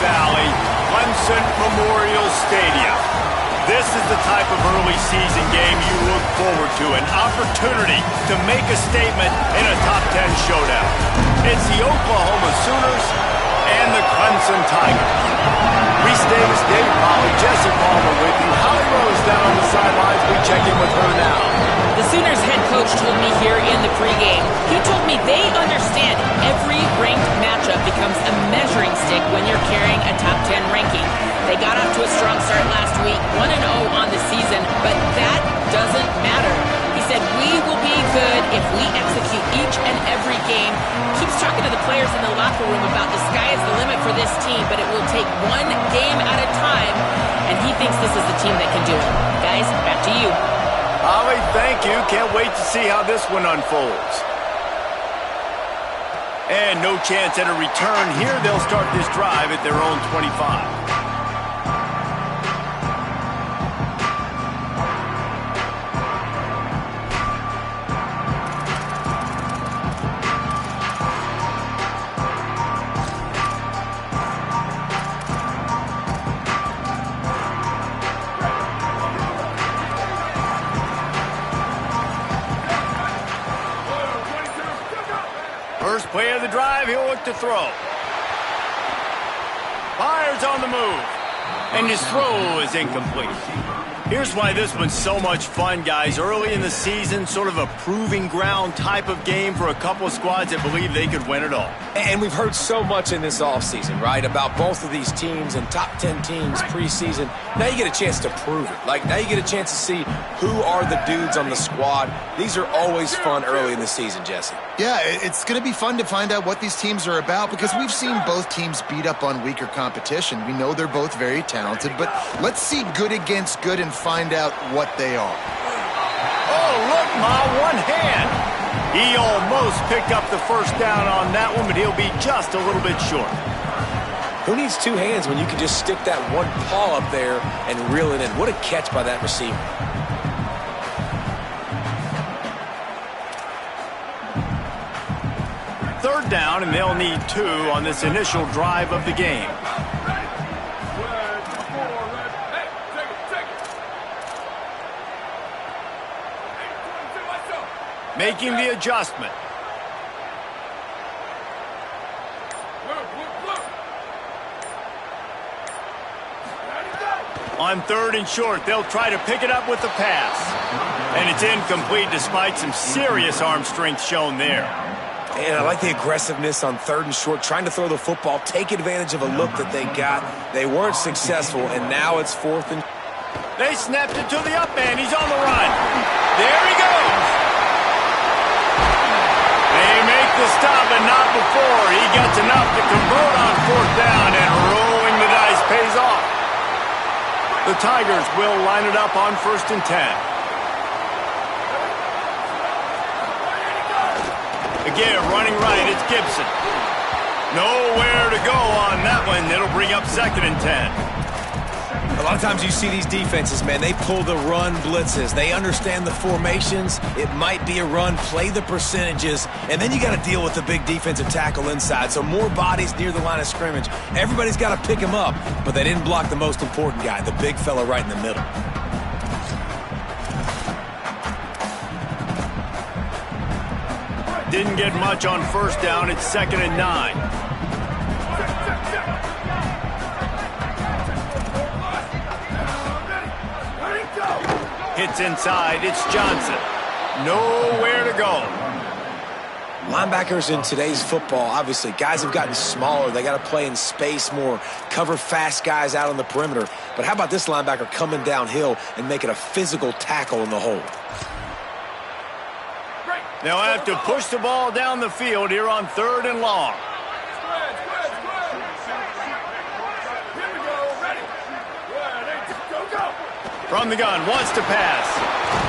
Valley, Clemson Memorial Stadium. This is the type of early season game you look forward to, an opportunity to make a statement in a top 10 showdown. It's the Oklahoma Sooners and the Clemson Tigers. Reese Davis, David Polley, Jesse Palmer with you. Holly Rose down on the sidelines. We check in with her now. The Sooners head coach told me here in the pregame, he told me they understand every ranked matchup becomes a measuring stick when you're carrying a top 10 ranking. They got off to a strong start last week, 1-0 on the season, but that doesn't matter. He said, we will be good if we execute each and every game. Keeps talking to the players in the locker room about the sky is the limit for this team, but it will take one game at a time, and he thinks this is the team that can do it. Guys, back to you. Holly, thank you. Can't wait to see how this one unfolds. And no chance at a return here. They'll start this drive at their own 25. First play of the drive, he'll look to throw. Fires on the move. And his throw is incomplete. Here's why this one's so much fun, guys. Early in the season, sort of a proving ground type of game for a couple of squads that believe they could win it all. And we've heard so much in this offseason, right, about both of these teams and top 10 teams preseason. Now you get a chance to prove it. Like, now you get a chance to see who are the dudes on the squad. These are always fun early in the season, Jesse. Yeah, it's going to be fun to find out what these teams are about because we've seen both teams beat up on weaker competition. We know they're both very talented, but let's see good against good and find out what they are. Oh, look, Ma, one hand. He almost picked up the first down on that one, but he'll be just a little bit short. Who needs two hands when you can just stick that one paw up there and reel it in? What a catch by that receiver. Third down, and they'll need 2 on this initial drive of the game. Making the adjustment. On 3rd and short, they'll try to pick it up with the pass. And it's incomplete despite some serious arm strength shown there. And I like the aggressiveness on 3rd and short, trying to throw the football, take advantage of a look that they got. They weren't successful, and now it's 4th and... They snapped it to the up man. He's on the run. There he goes. They make the stop, but not before. He gets enough to convert on 4th down, and rolling the dice pays off. The Tigers will line it up on 1st and 10. Again, running right, it's Gibson. Nowhere to go on that one. It'll bring up 2nd and 10. A lot of times you see these defenses, man, they pull the run blitzes. They understand the formations. It might be a run, play the percentages, and then you got to deal with the big defensive tackle inside. So more bodies near the line of scrimmage. Everybody's got to pick him up, but they didn't block the most important guy, the big fella right in the middle. Didn't get much on 1st down. It's 2nd and 9. Hits inside. It's Johnson. Nowhere to go. Linebackers in today's football, obviously, guys have gotten smaller. They got to play in space more, cover fast guys out on the perimeter. But how about this linebacker coming downhill and making a physical tackle in the hole? They'll have to push the ball down the field here on 3rd and long. From the gun, wants to pass.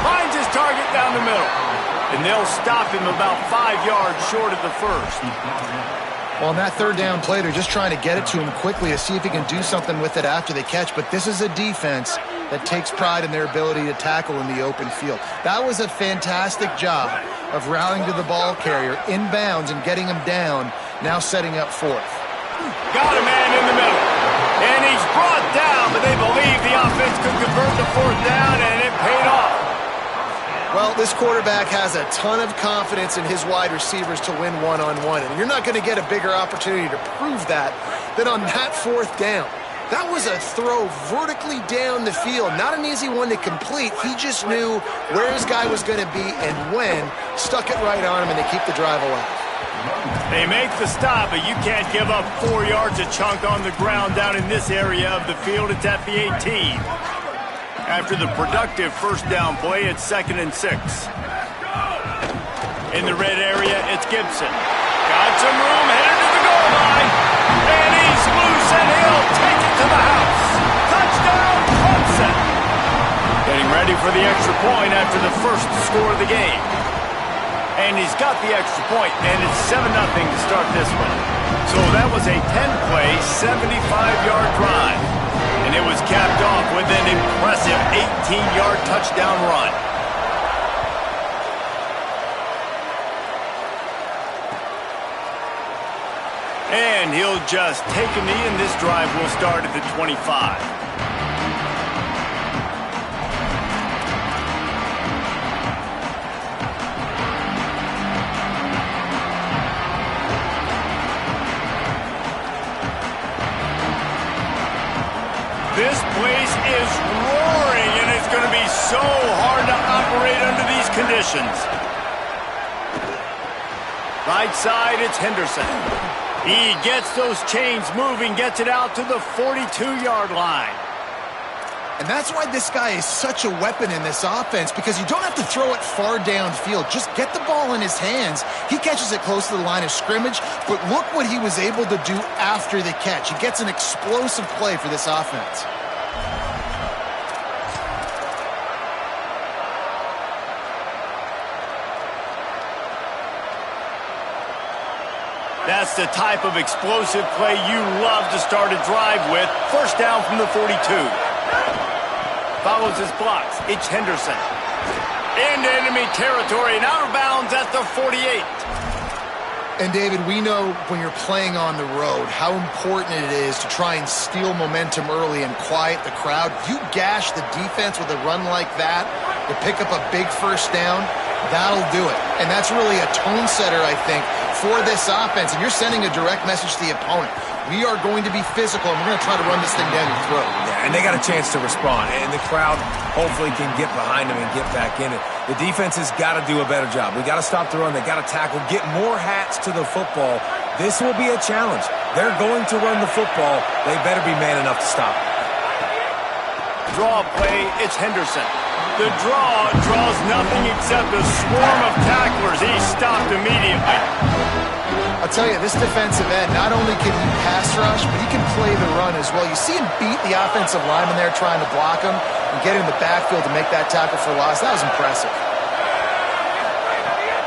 Finds his target down the middle. And they'll stop him about 5 yards short of the 1st. Well, on that 3rd down play, they're just trying to get it to him quickly to see if he can do something with it after they catch. But this is a defense that takes pride in their ability to tackle in the open field. That was a fantastic job of rallying to the ball carrier inbounds and getting him down, now setting up 4th. Got a man in the middle. brought down, but they believe the offense could convert the fourth down, and it paid off. Well, this quarterback has a ton of confidence in his wide receivers to win one-on-one, and you're not going to get a bigger opportunity to prove that than on that fourth down. That was a throw vertically down the field. Not an easy one to complete. He just knew where his guy was going to be and when. Stuck it right on him, and they keep the drive alive. They make the stop, but you can't give up 4 yards a chunk on the ground down in this area of the field. It's at the 18. After the productive first down play, it's 2nd and 6. In the red area, it's Gibson. Got some room, headed to the goal line. And he's loose, and he'll take it to the house. Touchdown, Clemson. Getting ready for the extra point after the first score of the game. And he's got the extra point, and it's 7-0 to start this one. So that was a 10-play, 75-yard drive. And it was capped off with an impressive 18-yard touchdown run. And he'll just take a knee, and this drive will start at the 25. This place is roaring, and it's going to be so hard to operate under these conditions. Right side, it's Henderson. He gets those chains moving, gets it out to the 42-yard line. And that's why this guy is such a weapon in this offense, because you don't have to throw it far downfield. Just get the ball in his hands. He catches it close to the line of scrimmage, but look what he was able to do after the catch. He gets an explosive play for this offense. That's the type of explosive play you love to start a drive with. First down from the 42. Follows his blocks. It's Henderson. Into enemy territory and out of bounds at the 48. And David, we know when you're playing on the road how important it is to try and steal momentum early and quiet the crowd. You gash the defense with a run like that to pick up a big first down, that'll do it. And that's really a tone setter, I think, for this offense. And you're sending a direct message to the opponent. We are going to be physical, and we're going to try to run this thing down your throat. Yeah, and they got a chance to respond, and the crowd hopefully can get behind them and get back in it. The defense has got to do a better job. We got to stop the run. They got to tackle, get more hats to the football. This will be a challenge. They're going to run the football. They better be man enough to stop it. Draw play, it's Henderson. The draw draws nothing except a swarm of tacklers. He's stopped immediately. I'll tell you, this defensive end, not only can he pass rush, but he can play the run as well. You see him beat the offensive lineman there trying to block him and get in the backfield to make that tackle for loss. That was impressive.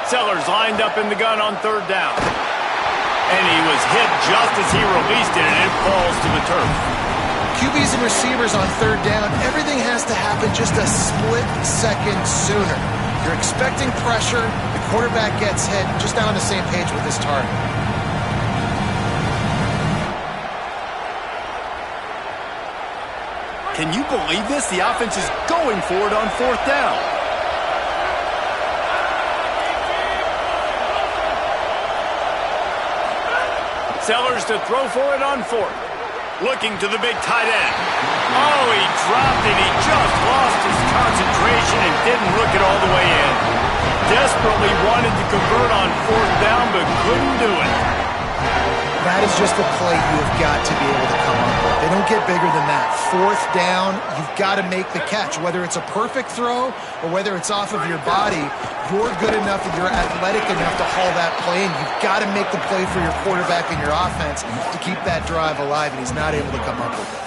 Sellers lined up in the gun on third down. And he was hit just as he released it, and it falls to the turf. QBs and receivers on third down, everything has to happen just a split second sooner. You're expecting pressure, the quarterback gets hit, just not on the same page with his target. Can you believe this? The offense is going for it on fourth down. Sellers to throw for it on fourth. Looking to the big tight end. Oh, he dropped it. He just lost his concentration and didn't look it all the way in. Desperately wanted to convert on fourth down, but couldn't do it. That is just a play you have got to be able to come up with. They don't get bigger than that. Fourth down, you've got to make the catch. Whether it's a perfect throw or whether it's off of your body, you're good enough and you're athletic enough to haul that play in. You've got to make the play for your quarterback and your offense to keep that drive alive, and he's not able to come up with it.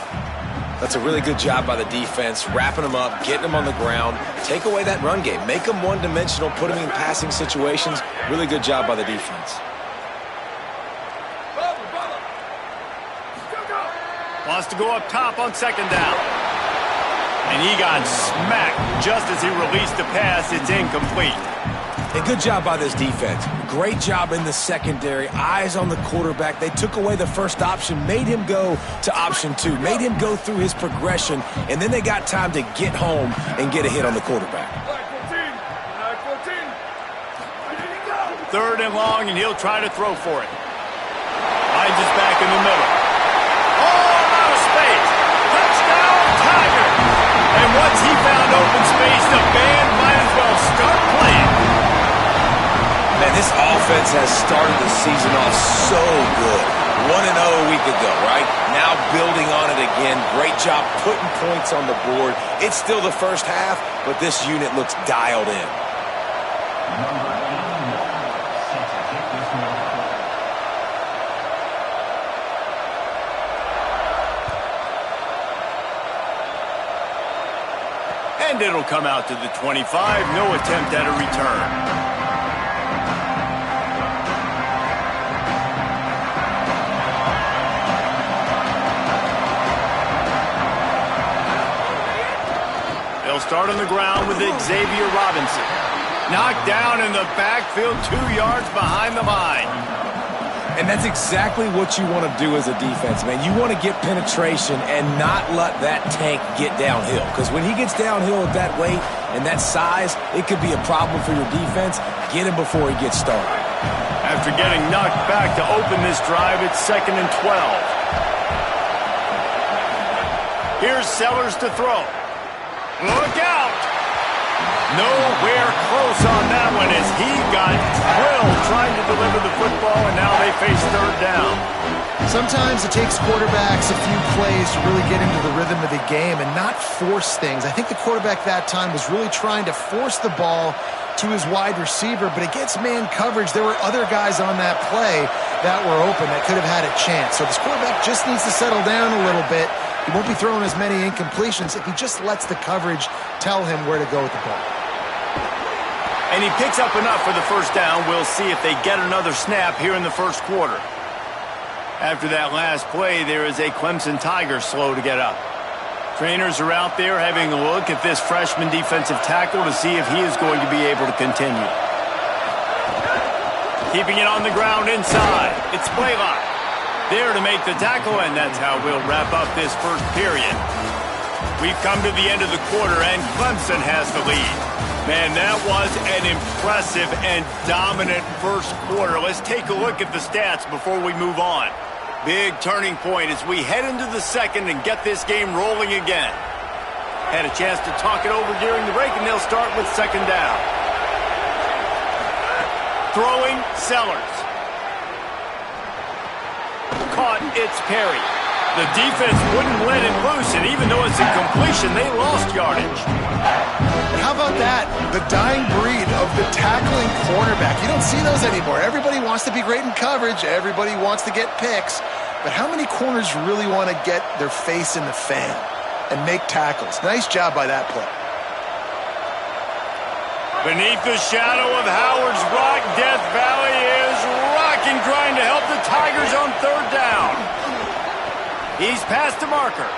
That's a really good job by the defense, wrapping them up, getting them on the ground, take away that run game, make them one-dimensional, put them in passing situations. Really good job by the defense. Wants to go up top on second down. And he got smacked just as he released the pass. It's incomplete. And good job by this defense. Great job in the secondary. Eyes on the quarterback. They took away the first option, made him go to option 2, made him go through his progression, and then they got time to get home and get a hit on the quarterback. 3rd and long, and he'll try to throw for it. Finds his back in the middle. Oh, out of space. Touchdown, Tiger. And once he found open space, the band might as well start playing. Man, this offense has started the season off so good. 1-0 a week ago, right? Now building on it again. Great job putting points on the board. It's still the first half, but this unit looks dialed in. And it'll come out to the 25. No attempt at a return. They'll start on the ground with Xavier Robinson. Knocked down in the backfield, 2 yards behind the line. And that's exactly what you want to do as a defense, man. You want to get penetration and not let that tank get downhill. Because when he gets downhill at that weight and that size, it could be a problem for your defense. Get him before he gets started. After getting knocked back to open this drive, it's 2nd and 12. Here's Sellers to throw. Look out! Nowhere close on that one as he got drilled trying to deliver the football, and now they face 3rd down. Sometimes it takes quarterbacks a few plays to really get into the rhythm of the game and not force things. I think the quarterback that time was really trying to force the ball to his wide receiver, but against man coverage, there were other guys on that play that were open that could have had a chance. So this quarterback just needs to settle down a little bit. He won't be throwing as many incompletions if he just lets the coverage tell him where to go with the ball. And he picks up enough for the 1st down. We'll see if they get another snap here in the 1st quarter. After that last play, there is a Clemson Tiger slow to get up. Trainers are out there having a look at this freshman defensive tackle to see if he is going to be able to continue. Keeping it on the ground inside. It's Blaylock. There to make the tackle, and that's how we'll wrap up this 1st period. We've come to the end of the quarter, and Clemson has the lead. Man, that was an impressive and dominant 1st quarter. Let's take a look at the stats before we move on. Big turning point as we head into the 2nd and get this game rolling again. Had a chance to talk it over during the break, and they'll start with 2nd down. Throwing, Sellers. Caught, it's Perry. The defense wouldn't let it loose, and even though it's a completion, they lost yardage. How about that? The dying breed of the tackling cornerback. You don't see those anymore. Everybody wants to be great in coverage. Everybody wants to get picks. But how many corners really want to get their face in the fan and make tackles? Nice job by that play. Beneath the shadow of Howard's Rock, Death Valley is rocking, trying to help the Tigers on 3rd down. He's past the marker.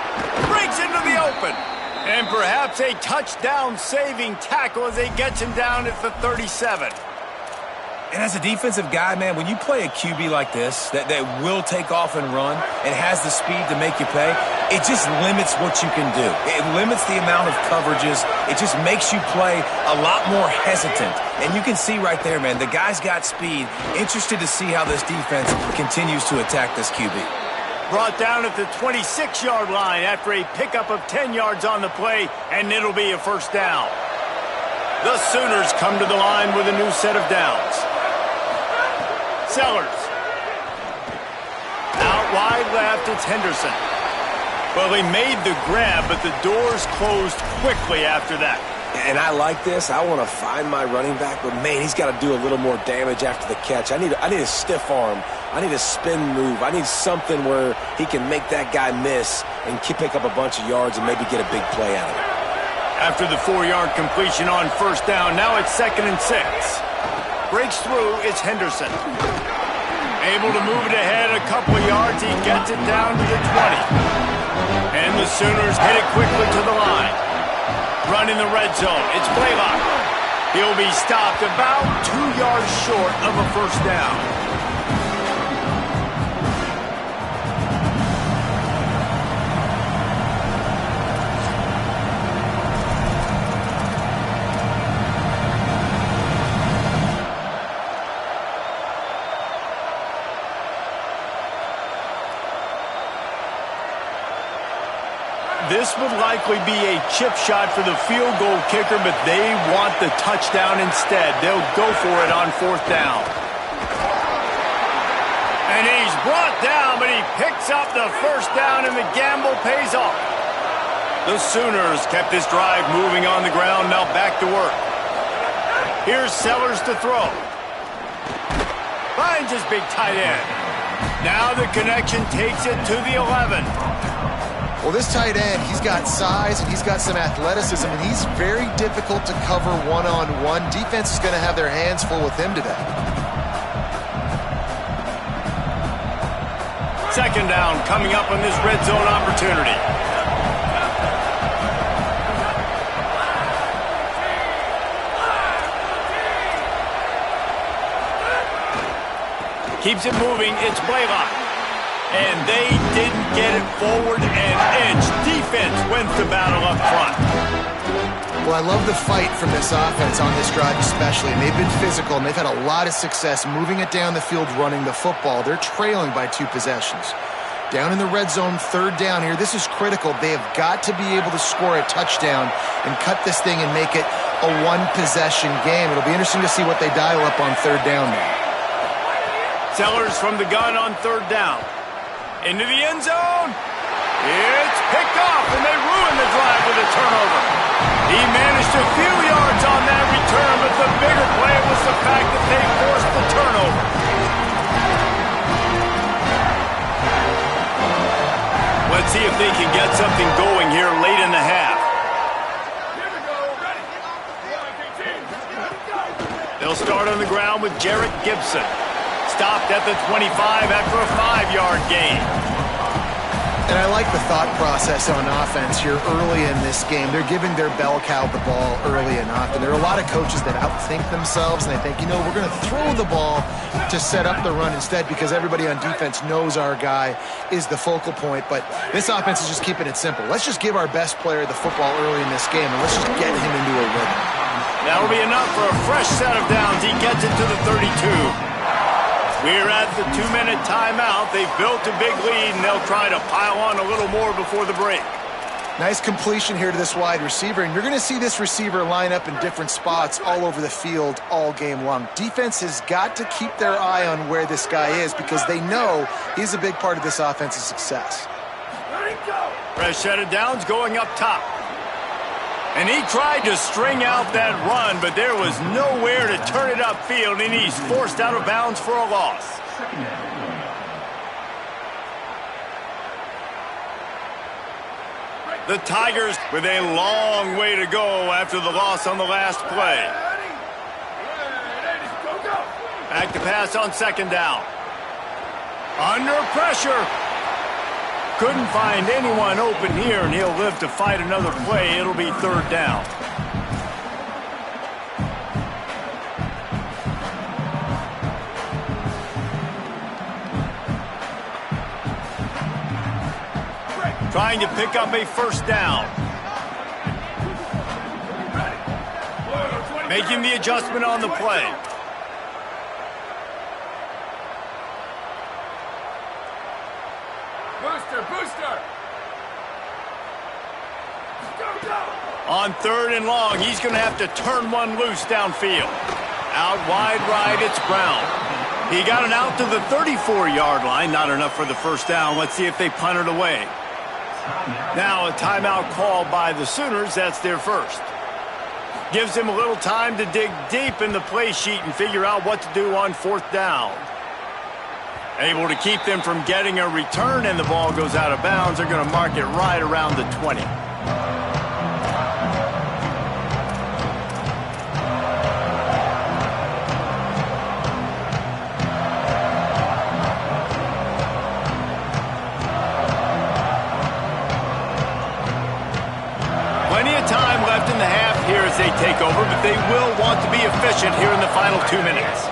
Breaks into the open. And perhaps a touchdown-saving tackle as he gets him down at the 37. And as a defensive guy, man, when you play a QB like this that will take off and run and has the speed to make you pay, it just limits what you can do. It limits the amount of coverages. It just makes you play a lot more hesitant. And you can see right there, man, the guy's got speed. Interested to see how this defense continues to attack this QB. Brought down at the 26-yard line after a pickup of 10 yards on the play, and it'll be a 1st down. The Sooners come to the line with a new set of downs. Sellers. Out wide left, it's Henderson. Well, he made the grab, but the doors closed quickly after that. And I like this. I want to find my running back, but, man, he's got to do a little more damage after the catch. I need a stiff arm. I need a spin move. I need something where he can make that guy miss and pick up a bunch of yards and maybe get a big play out of it. After the 4-yard completion on 1st down, now it's 2nd and 6. Breaks through, it's Henderson. Able to move it ahead a couple of yards. He gets it down to the 20. And the Sooners hit it quickly to the line. Run in the red zone. It's Blaylock. He'll be stopped about 2 yards short of a first down. This would likely be a chip shot for the field goal kicker, but they want the touchdown instead. They'll go for it on fourth down. And he's brought down, but he picks up the first down, and the gamble pays off. The Sooners kept this drive moving on the ground, now back to work. Here's Sellers to throw. Finds his big tight end. Now the connection takes it to the 11. Well, this tight end, he's got size and he's got some athleticism, and he's very difficult to cover one-on-one. Defense is going to have their hands full with him today. Second down coming up on this red zone opportunity. Keeps it moving. It's Blaylock. And they didn't get it forward an inch. Defense wins the battle up front. Well, I love the fight from this offense on this drive especially. And they've been physical, and they've had a lot of success moving it down the field, running the football. They're trailing by 2 possessions. Down in the red zone, third down here. This is critical. They have got to be able to score a touchdown and cut this thing and make it a one-possession game. It'll be interesting to see what they dial up on third down now. Sellers from the gun on third down. Into the end zone. It's picked off, and they ruin the drive with a turnover. He managed a few yards on that return, but the bigger play was the fact that they forced the turnover. Let's see if they can get something going here late in the half. They'll start on the ground with Jarrett Gibson. Stopped at the 25 after a 5-yard gain. And I like the thought process on offense here early in this game. They're giving their bell cow the ball early and often. There are a lot of coaches that outthink themselves, and they think, you know, we're going to throw the ball to set up the run instead because everybody on defense knows our guy is the focal point. But this offense is just keeping it simple. Let's just give our best player the football early in this game, and let's just get him into a rhythm. That'll be enough for a fresh set of downs. He gets it to the 32. We're at the 2-minute timeout. They've built a big lead, and they'll try to pile on a little more before the break. Nice completion here to this wide receiver, and you're going to see this receiver line up in different spots all over the field all game long. Defense has got to keep their eye on where this guy is because they know he's a big part of this offense's success. Fresh set of downs going up top. And he tried to string out that run, but there was nowhere to turn it upfield, and he's forced out of bounds for a loss. The Tigers with a long way to go after the loss on the last play. Back to pass on second down. Under pressure. Couldn't find anyone open here, and he'll live to fight another play. It'll be third down. Trying to pick up a first down. Making the adjustment on the play. Booster! On third and long, he's going to have to turn one loose downfield. Out wide right, it's Brown. He got it out to the 34-yard line. Not enough for the first down. Let's see if they punt it away. Now a timeout call by the Sooners. That's their first. Gives him a little time to dig deep in the play sheet and figure out what to do on fourth down. Able to keep them from getting a return, and the ball goes out of bounds. They're going to mark it right around the 20. Plenty of time left in the half here as they take over, but they will want to be efficient here in the final 2 minutes.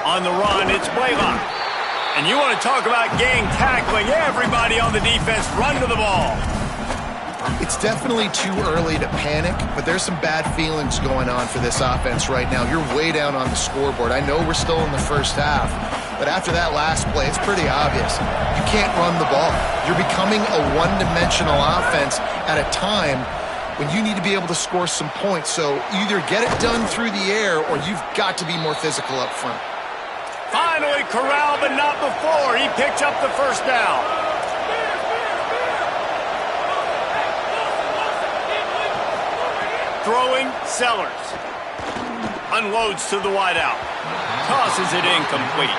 On the run, it's Blaylock. And you want to talk about gang tackling. Everybody on the defense run to the ball. It's definitely too early to panic, but there's some bad feelings going on for this offense right now. You're way down on the scoreboard. I know we're still in the first half, but after that last play, it's pretty obvious. You can't run the ball. You're becoming a one-dimensional offense at a time when you need to be able to score some points. So either get it done through the air or you've got to be more physical up front. Finally corralled, but not before. He picks up the first down. Throwing, Sellers. Unloads to the wideout. Tosses it incomplete.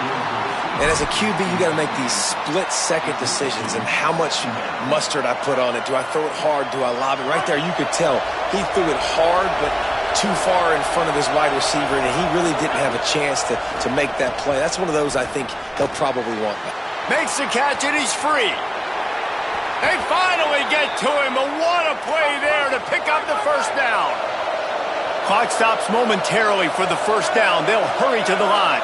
And as a QB, you got to make these split-second decisions. And how much mustard I put on it. Do I throw it hard? Do I lob it? Right there, you could tell he threw it hard, but too far in front of his wide receiver, and he really didn't have a chance to make that play. That's one of those I think he'll probably want. Makes the catch, and he's free. They finally get to him, but what a play there to pick up the first down. Clock stops momentarily for the first down. They'll hurry to the line.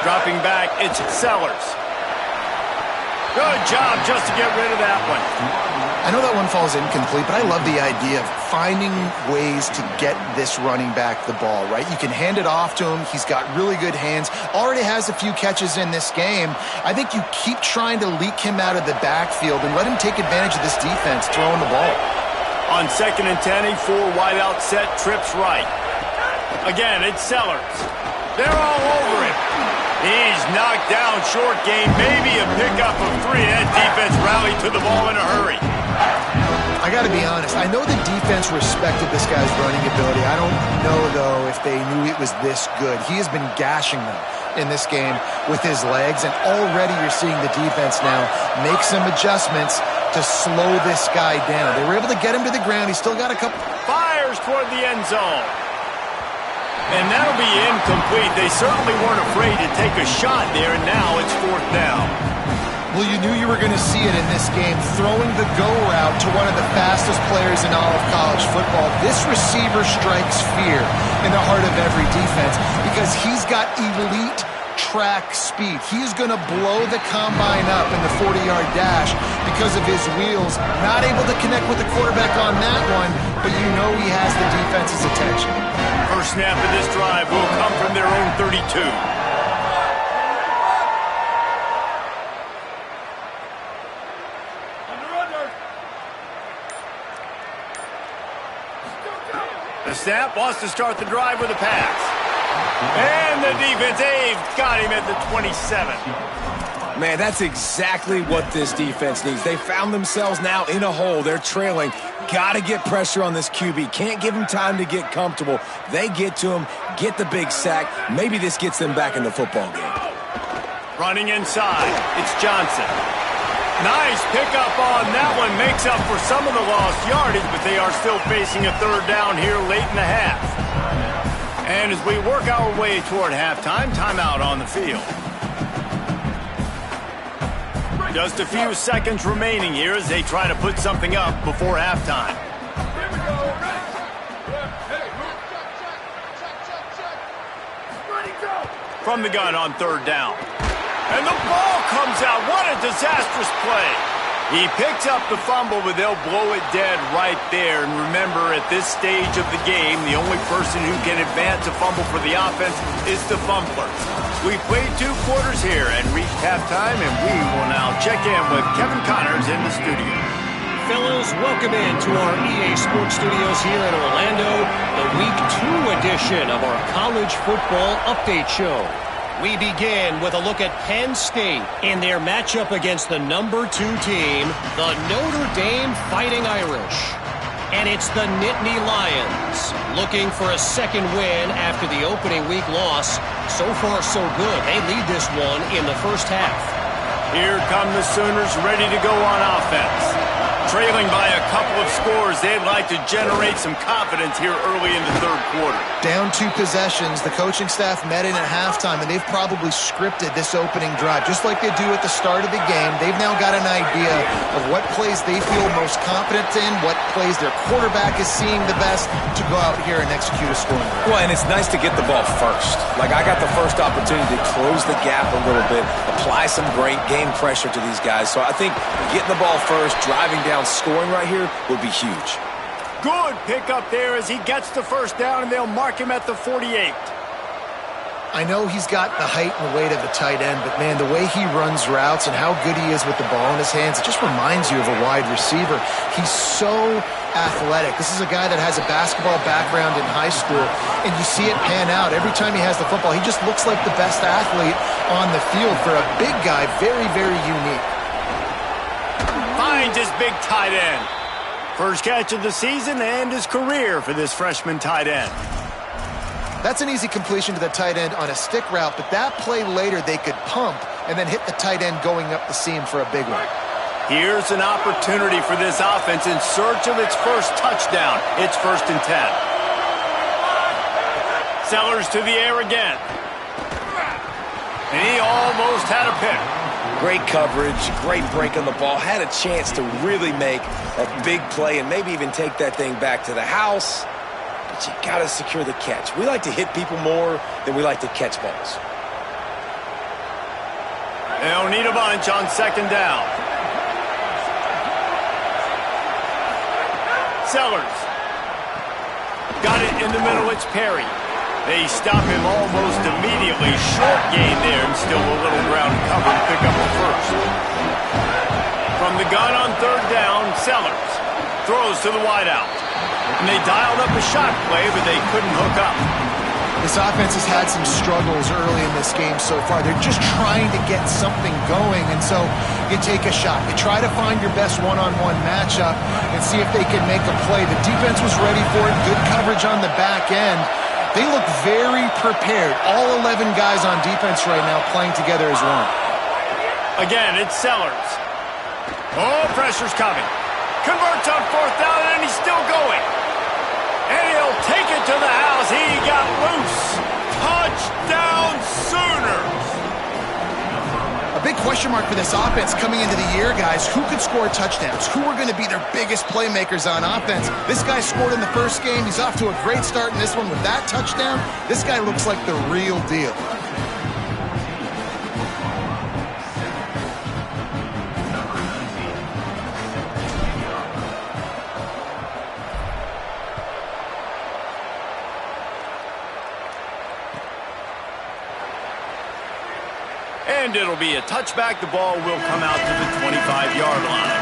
Dropping back, it's Sellers. Good job just to get rid of that one. I know that one falls incomplete, but I love the idea of finding ways to get this running back the ball, right? You can hand it off to him. He's got really good hands. Already has a few catches in this game. I think you keep trying to leak him out of the backfield and let him take advantage of this defense throwing the ball. On 2nd and 10, a 4 wideout set, trips right. Again, it's Sellers. They're all over him. He's knocked down short game, maybe a pickup of 3. That defense rallied to the ball in a hurry. I got to be honest. I know the defense respected this guy's running ability. I don't know, though, if they knew it was this good. He has been gashing them in this game with his legs, and already you're seeing the defense now make some adjustments to slow this guy down. They were able to get him to the ground. He's still got a couple. Fires toward the end zone. And that'll be incomplete. They certainly weren't afraid to take a shot there, and now it's 4th down. Well, you knew you were going to see it in this game, throwing the go route to one of the fastest players in all of college football. This receiver strikes fear in the heart of every defense because he's got elite track speed. He's going to blow the combine up in the 40-yard dash because of his wheels. Not able to connect with the quarterback on that one, but you know he has the defense's attention. First snap of this drive will come from their own 32. The snap wants to start the drive with a pass. And the defense, they've got him at the 27. Man, that's exactly what this defense needs. They found themselves now in a hole. They're trailing. Got to get pressure on this QB. Can't give him time to get comfortable. They get to him, get the big sack. Maybe this gets them back in the football game. Running inside, it's Johnson. Nice pickup on that one. Makes up for some of the lost yardage, but they are still facing a 3rd down here late in the half. And as we work our way toward halftime, timeout on the field. Just a few seconds remaining here as they try to put something up before halftime. From the gun on 3rd down. And the ball comes out. What a disastrous play. He picks up the fumble, but they'll blow it dead right there. And remember, at this stage of the game, the only person who can advance a fumble for the offense is the fumbler. We played 2 quarters here and reached halftime, and we will now check in with Kevin Connors in the studio. Fellows, welcome in to our EA Sports Studios here in Orlando, the Week 2 edition of our College Football Update Show. We begin with a look at Penn State in their matchup against the number 2 team, the Notre Dame Fighting Irish. And it's the Nittany Lions looking for a second win after the opening week loss. So far, so good. They lead this one in the first half. Here come the Sooners ready to go on offense. Trailing by a couple of scores, they'd like to generate some confidence here early in the third quarter. Down 2 possessions, the coaching staff met in at halftime, and they've probably scripted this opening drive. Just like they do at the start of the game, they've now got an idea of what plays they feel most confident in, what plays their quarterback is seeing the best to go out here and execute a scoring drive. Well, and it's nice to get the ball first. Like, I got the first opportunity to close the gap a little bit, apply some great game pressure to these guys. So I think getting the ball first, driving down, scoring right here would be huge. Good pickup there as he gets the first down, and they'll mark him at the 48. I know he's got the height and weight of a tight end, but, man, the way he runs routes and how good he is with the ball in his hands, it just reminds you of a wide receiver. He's so athletic. This is a guy that has a basketball background in high school, and you see it pan out. Every time he has the football, he just looks like the best athlete on the field. For a big guy, very, very unique. Finds his big tight end. First catch of the season and his career for this freshman tight end. That's an easy completion to the tight end on a stick route, but that play later they could pump and then hit the tight end going up the seam for a big one. Here's an opportunity for this offense in search of its first touchdown. It's 1st and 10. Sellers to the air again. And he almost had a pick. Great coverage, great break on the ball. Had a chance to really make a big play and maybe even take that thing back to the house. But you got to secure the catch. We like to hit people more than we like to catch balls. They'll need a bunch on 2nd down. Sellers. Got it in the middle. It's Perry. They stop him almost immediately. Short gain there, and still a little ground cover to pick up the first. From the gun on 3rd down, Sellers throws to the wideout. And they dialed up a shot play, but they couldn't hook up. This offense has had some struggles early in this game so far. They're just trying to get something going, and so you take a shot. You try to find your best one-on-one matchup and see if they can make a play. The defense was ready for it. Good coverage on the back end. They look very prepared. All 11 guys on defense right now playing together as one. Again, it's Sellers. Oh, pressure's coming. Converts on 4th down, and he's still going. And he'll take it to the house. He got loose. Touchdown, Sooners. A big question mark for this offense coming into the year, guys. Who could score touchdowns? Who are going to be their biggest playmakers on offense? This guy scored in the first game. He's off to a great start in this one with that touchdown. This guy looks like the real deal. And it'll be a touchback. The ball will come out to the 25-yard line.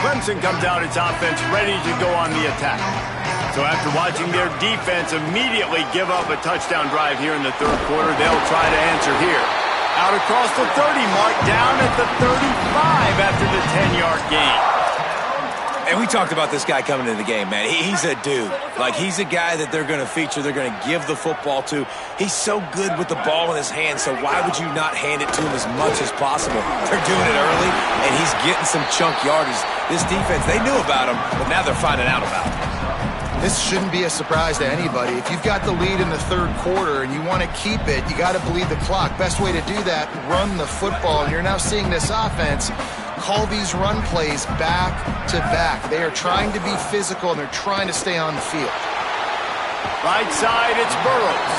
Clemson comes out its offense ready to go on the attack. So after watching their defense immediately give up a touchdown drive here in the third quarter, they'll try to answer here. Out across the 30 mark, down at the 35 after the 10-yard gain. And we talked about this guy coming into the game, man. He's a dude. Like, he's a guy that they're going to feature, they're going to give the football to. He's so good with the ball in his hand, so why would you not hand it to him as much as possible? They're doing it early, and he's getting some chunk yardage. This defense, they knew about him, but now they're finding out about him. This shouldn't be a surprise to anybody. If you've got the lead in the third quarter and you want to keep it, you got to bleed the clock. Best way to do that, run the football. And you're now seeing this offense call these run plays back to back. They are trying to be physical, and they're trying to stay on the field. Right side, it's Burrows.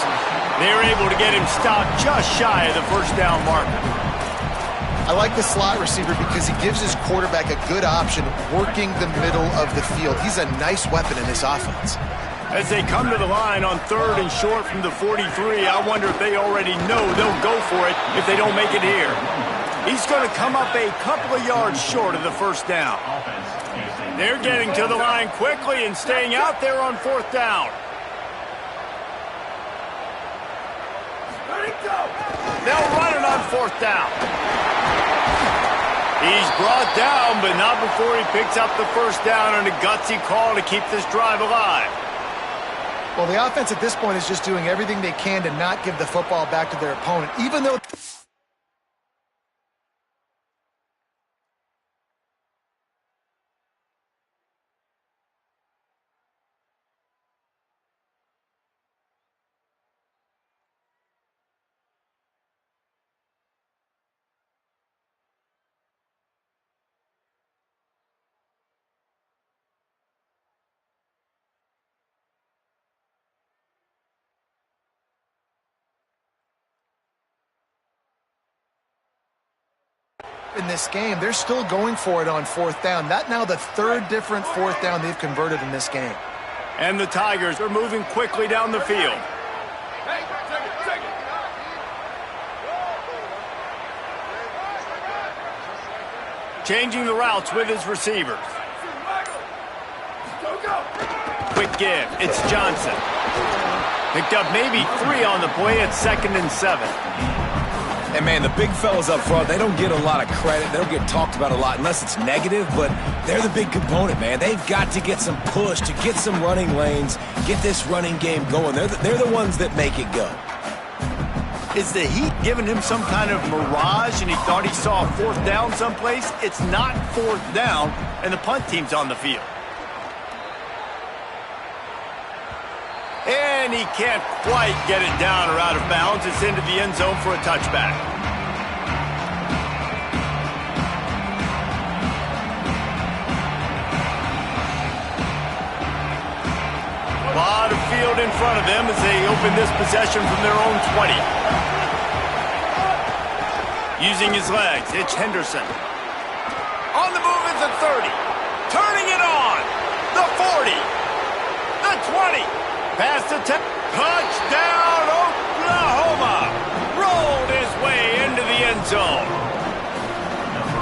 They're able to get him stopped just shy of the first down marker. I like the slot receiver because he gives his quarterback a good option working the middle of the field. He's a nice weapon in this offense. As they come to the line on 3rd and short from the 43, I wonder if they already know they'll go for it if they don't make it here. He's going to come up a couple of yards short of the first down. They're getting to the line quickly and staying out there on 4th down. They'll run it on 4th down. He's brought down, but not before he picks up the first down on a gutsy call to keep this drive alive. Well, the offense at this point is just doing everything they can to not give the football back to their opponent, even though... in this game, they're still going for it on fourth down. That now the third different fourth down they've converted in this game. And the Tigers are moving quickly down the field. Changing the routes with his receivers. Quick give. It's Johnson. Picked up maybe 3 on the play at 2nd and 7. And, man, the big fellas up front, they don't get a lot of credit. They don't get talked about a lot unless it's negative, but they're the big component, man. They've got to get some push, to get some running lanes, get this running game going. They're the ones that make it go. Is the heat giving him some kind of mirage and he thought he saw a fourth down someplace? It's not fourth down, and the punt team's on the field. And he can't quite get it down or out of bounds. It's into the end zone for a touchback. A lot of field in front of them as they open this possession from their own 20. Using his legs, it's Henderson. On the move at the 30. Turning it on. The 40. The 20. Past the 10. Touchdown, Oklahoma. Rolled his way into the end zone.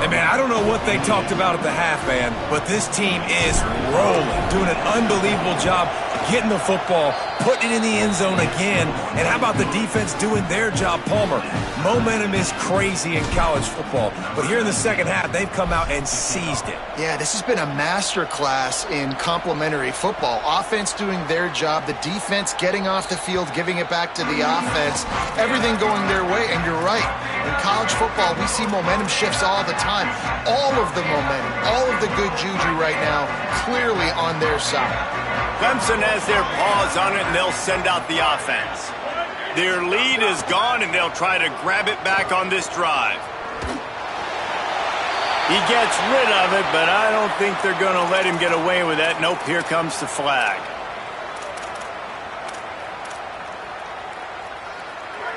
And, man, I don't know what they talked about at the half, man, but this team is rolling, doing an unbelievable job getting the football, putting it in the end zone again. And how about the defense doing their job, Palmer? Momentum is crazy in college football, but here in the second half, they've come out and seized it. Yeah, this has been a master class in complementary football. Offense doing their job, the defense getting off the field, giving it back to the offense, everything going their way. And you're right, in college football, we see momentum shifts all the time. All of the momentum, all of the good juju right now, clearly on their side. Clemson has their paws on it, and they'll send out the offense. Their lead is gone, and they'll try to grab it back on this drive. He gets rid of it, but I don't think they're going to let him get away with that. Nope, here comes the flag.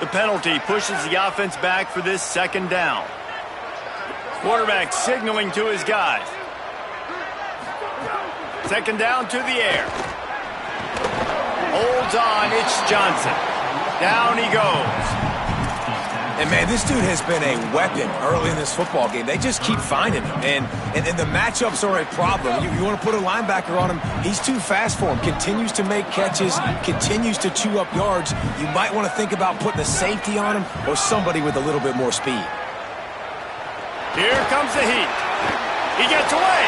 The penalty pushes the offense back for this second down. Quarterback signaling to his guys. Second down to the air. Holds on, it's Johnson. Down he goes. And, man, this dude has been a weapon early in this football game. They just keep finding him. And the matchups are a problem. You want to put a linebacker on him, he's too fast for him. Continues to make catches, continues to chew up yards. You might want to think about putting a safety on him or somebody with a little bit more speed. Here comes the heat. He gets away.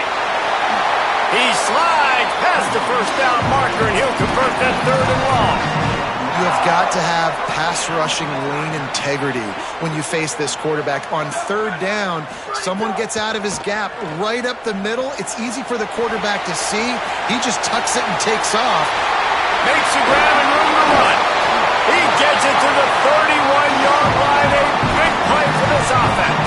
He slides past the first down marker, and he'll convert that 3rd and long. You have got to have pass rushing lane integrity when you face this quarterback. On 3rd down, someone gets out of his gap right up the middle. It's easy for the quarterback to see. He just tucks it and takes off. Makes the grab and room to run. He gets it to the 31-yard line. A big play for this offense.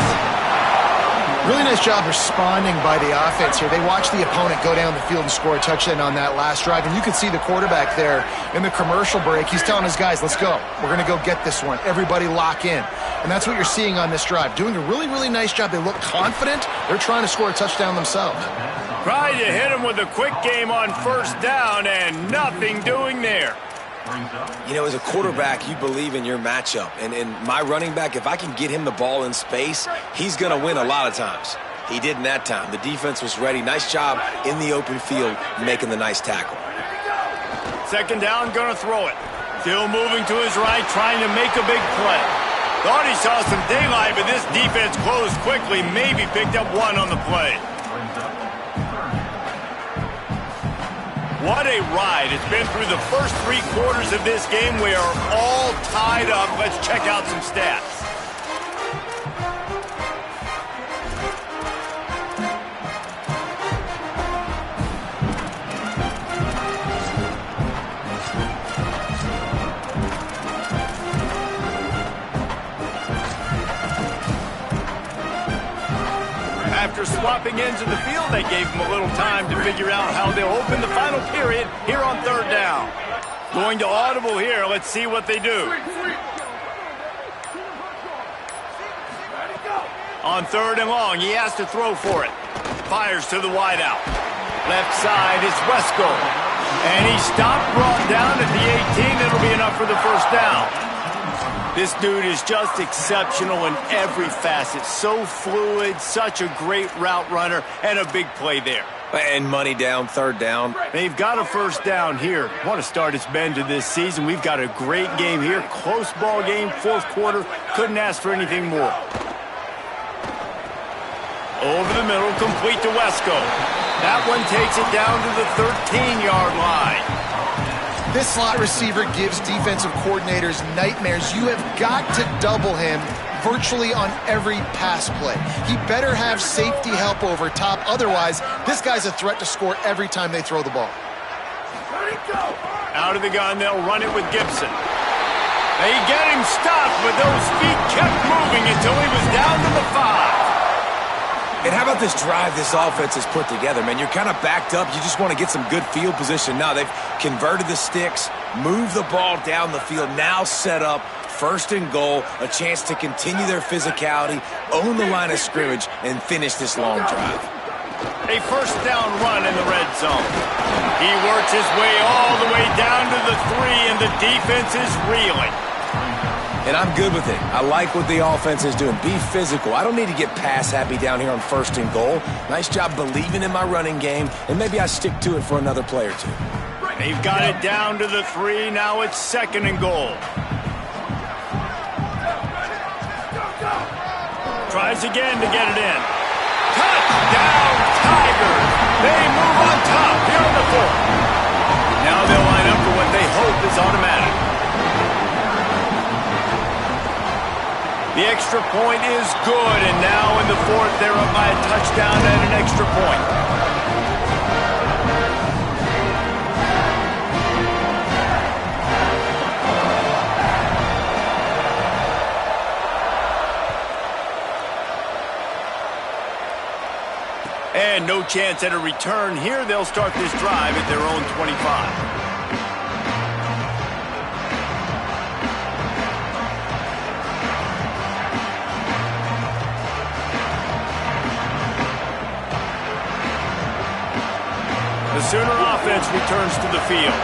Really nice job responding by the offense here. They watch the opponent go down the field and score a touchdown on that last drive. And you can see the quarterback there in the commercial break. He's telling his guys, let's go. We're going to go get this one. Everybody lock in. And that's what you're seeing on this drive. Doing a really, really nice job. They look confident. They're trying to score a touchdown themselves. Tried to hit him with a quick game on 1st down, and nothing doing there. You know, as a quarterback, you believe in your matchup. And my running back, if I can get him the ball in space, he's going to win a lot of times. He didn't that time. The defense was ready. Nice job in the open field making the nice tackle. Second down, going to throw it. Still moving to his right, trying to make a big play. Thought he saw some daylight, but this defense closed quickly, maybe picked up one on the play. What a ride. It's been through the first 3 quarters of this game. We are all tied up. Let's check out some stats. After swapping ends of the field, they gave them a little time to figure out how they'll open the final period here on 3rd down. Going to audible here. Let's see what they do. On 3rd and long, he has to throw for it. Fires to the wideout. Left side is Wesco. And he stopped, brought down at the 18. That'll be enough for the 1st down. This dude is just exceptional in every facet. So fluid, such a great route runner, and a big play there. And money down, 3rd down. They've got a 1st down here. Want to start its bend to this season. We've got a great game here. Close ball game, 4th quarter. Couldn't ask for anything more. Over the middle, complete to Wesco. That one takes it down to the 13-yard line. This slot receiver gives defensive coordinators nightmares. You have got to double him virtually on every pass play. He better have safety help over top. Otherwise, this guy's a threat to score every time they throw the ball. Out of the gun, they'll run it with Gibson. They get him stopped, but those feet kept moving until he was down to the 5. And how about this drive this offense has put together, man? You're kind of backed up. You just want to get some good field position. Now they've converted the sticks, moved the ball down the field, now set up 1st and goal, a chance to continue their physicality, own the line of scrimmage, and finish this long drive. A 1st down run in the red zone. He works his way all the way down to the 3, and the defense is reeling. And I'm good with it. I like what the offense is doing. Be physical. I don't need to get pass happy down here on 1st and goal. Nice job believing in my running game, and maybe I stick to it for another play or 2. They've got it down to the 3. Now it's 2nd and goal. Tries again to get it in. Touchdown, Tigers! They move on top here on the 4th. Now they'll line up for what they hope is automatic. The extra point is good, and now in the 4th, they're up by a touchdown and an extra point. And no chance at a return here. They'll start this drive at their own 25. The Sooner offense returns to the field.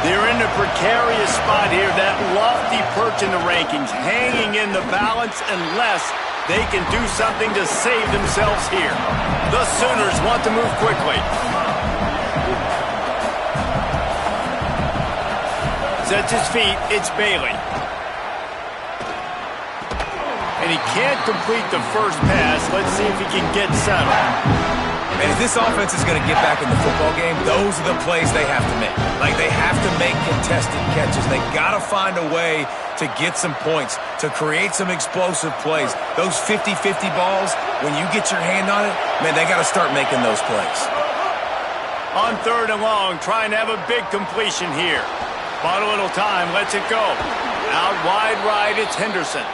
They're in a precarious spot here, that lofty perch in the rankings, hanging in the balance unless they can do something to save themselves here. The Sooners want to move quickly. Sets his feet, it's Bailey. And he can't complete the 1st pass. Let's see if he can get settled. And if this offense is going to get back in the football game, those are the plays they have to make. Like, they have to make contested catches. They got to find a way to get some points, to create some explosive plays. Those 50-50 balls, when you get your hand on it, man, they got to start making those plays. On 3rd and long, trying to have a big completion here. Bought a little time, lets it go. Out wide right, it's Henderson.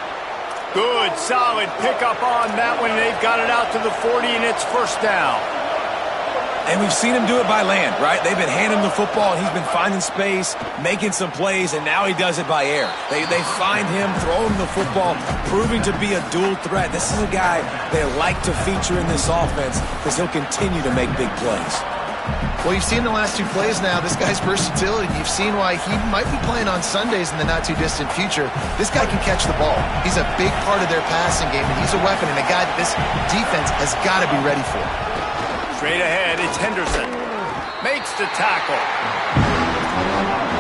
Good, solid pickup on that one. They've got it out to the 40, and it's 1st down. And we've seen him do it by land, right? They've been handing him the football, and he's been finding space, making some plays, and now he does it by air. They find him, throw him the football, proving to be a dual threat. This is a guy they like to feature in this offense because he'll continue to make big plays. Well, you've seen the last 2 plays now. This guy's versatility. You've seen why he might be playing on Sundays in the not-too-distant future. This guy can catch the ball. He's a big part of their passing game, and he's a weapon and a guy that this defense has got to be ready for. Straight ahead, it's Henderson. Makes the tackle.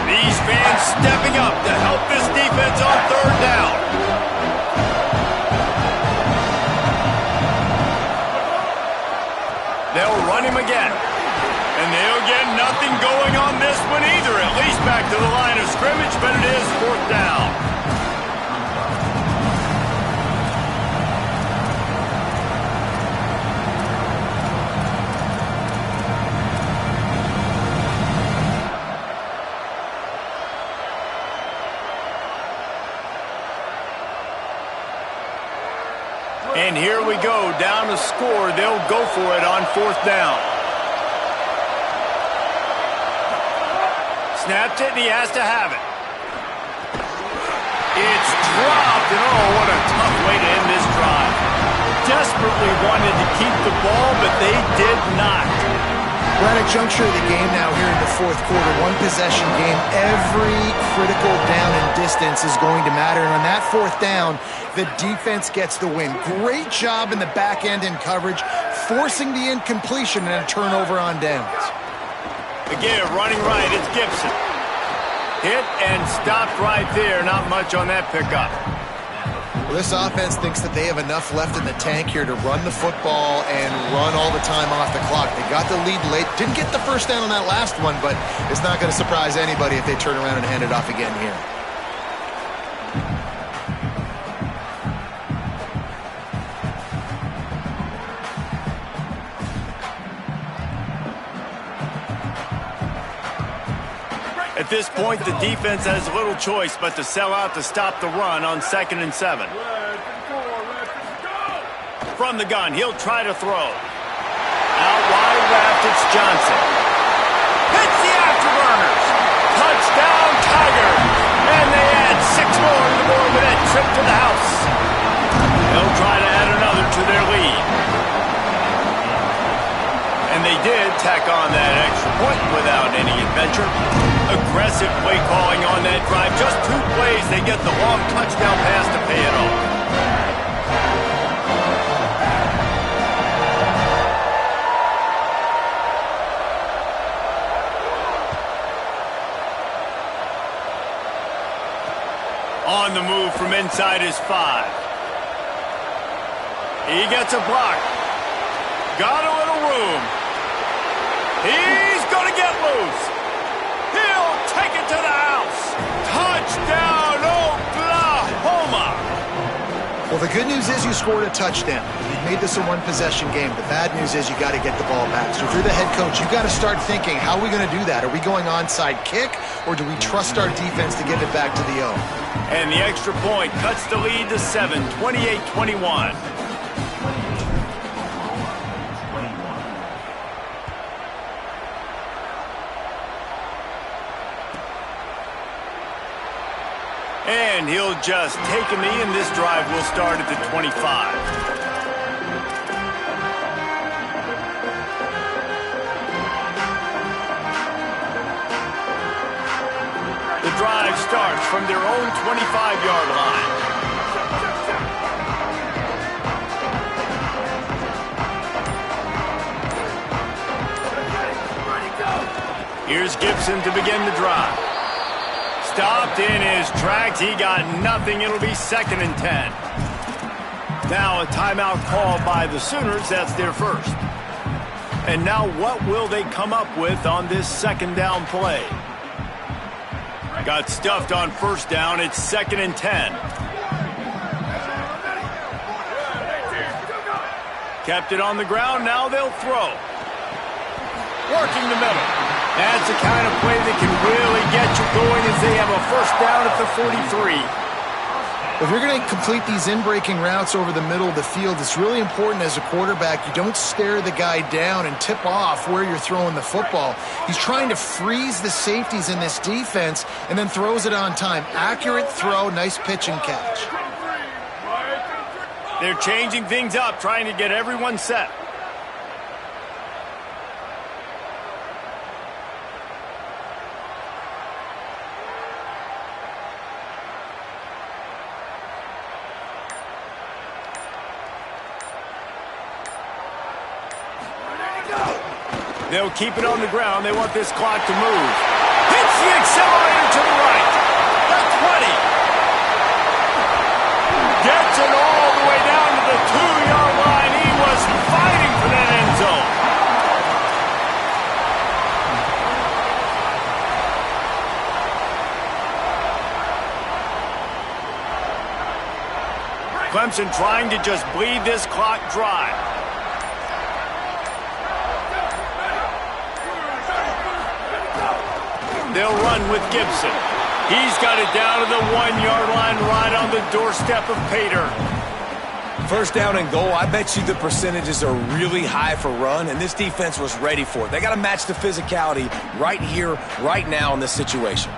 These fans stepping up to help this defense on 3rd down. They'll run him again. And they'll get nothing going on this one either, at least back to the line of scrimmage, but it is 4th down. And here we go, down to score. They'll go for it on 4th down. Snapped it, and he has to have it. It's dropped, and oh, what a tough way to end this drive. Desperately wanted to keep the ball, but they did not. We're at a juncture of the game now here in the 4th quarter. One possession game. Every critical down and distance is going to matter. And on that 4th down, the defense gets the win. Great job in the back end in coverage, forcing the incompletion and a turnover on downs. Again, running right, it's Gibson. Hit and stopped right there. Not much on that pickup. Well, this offense thinks that they have enough left in the tank here to run the football and run all the time off the clock. They got the lead late. Didn't get the first down on that last one, but it's not going to surprise anybody if they turn around and hand it off again here. At this point, the defense has little choice but to sell out to stop the run on 2nd and 7. From the gun, he'll try to throw. Out wide left, it's Johnson. Hits the afterburners. Touchdown, Tigers. And they add 6 more to the board with that trip to the house. They'll try to add another to their lead. And they did tack on that extra point without any adventure. Aggressive play calling on that drive. Just 2 plays, they get the long touchdown pass to pay it off. On the move from inside his 5. He gets a block. Got a little room. He's going to get loose. He'll take it to the house. Touchdown, Oklahoma. Well, the good news is you scored a touchdown. You made this a one-possession game. The bad news is you got to get the ball back. So if you're the head coach, you got to start thinking, how are we going to do that? Are we going onside kick, or do we trust our defense to give it back to the O? And the extra point cuts the lead to 7, 28-21. And he'll just take a knee, and this drive will start at the 25. The drive starts from their own 25-yard line. Here's Gibson to begin the drive. Stopped in his tracks. He got nothing. It'll be 2nd and 10. Now a timeout called by the Sooners. That's their first. And now what will they come up with on this 2nd down play? Got stuffed on 1st down. It's 2nd and 10. Kept it on the ground. Now they'll throw. Working the middle. That's the kind of play that can really get you going as they have a 1st down at the 43. If you're going to complete these in-breaking routes over the middle of the field, it's really important as a quarterback you don't stare the guy down and tip off where you're throwing the football. He's trying to freeze the safeties in this defense and then throws it on time. Accurate throw, nice pitch and catch. They're changing things up, trying to get everyone set. They'll keep it on the ground. They want this clock to move. Hits the accelerator to the right. The 20. Gets it all the way down to the 2-yard line. He was fighting for that end zone. Clemson trying to just bleed this clock dry. They'll run with Gibson. He's got it down to the 1-yard line right on the doorstep of Pater. First down and goal, I bet you the percentages are really high for run, and this defense was ready for it. They got to match the physicality right here, right now in this situation.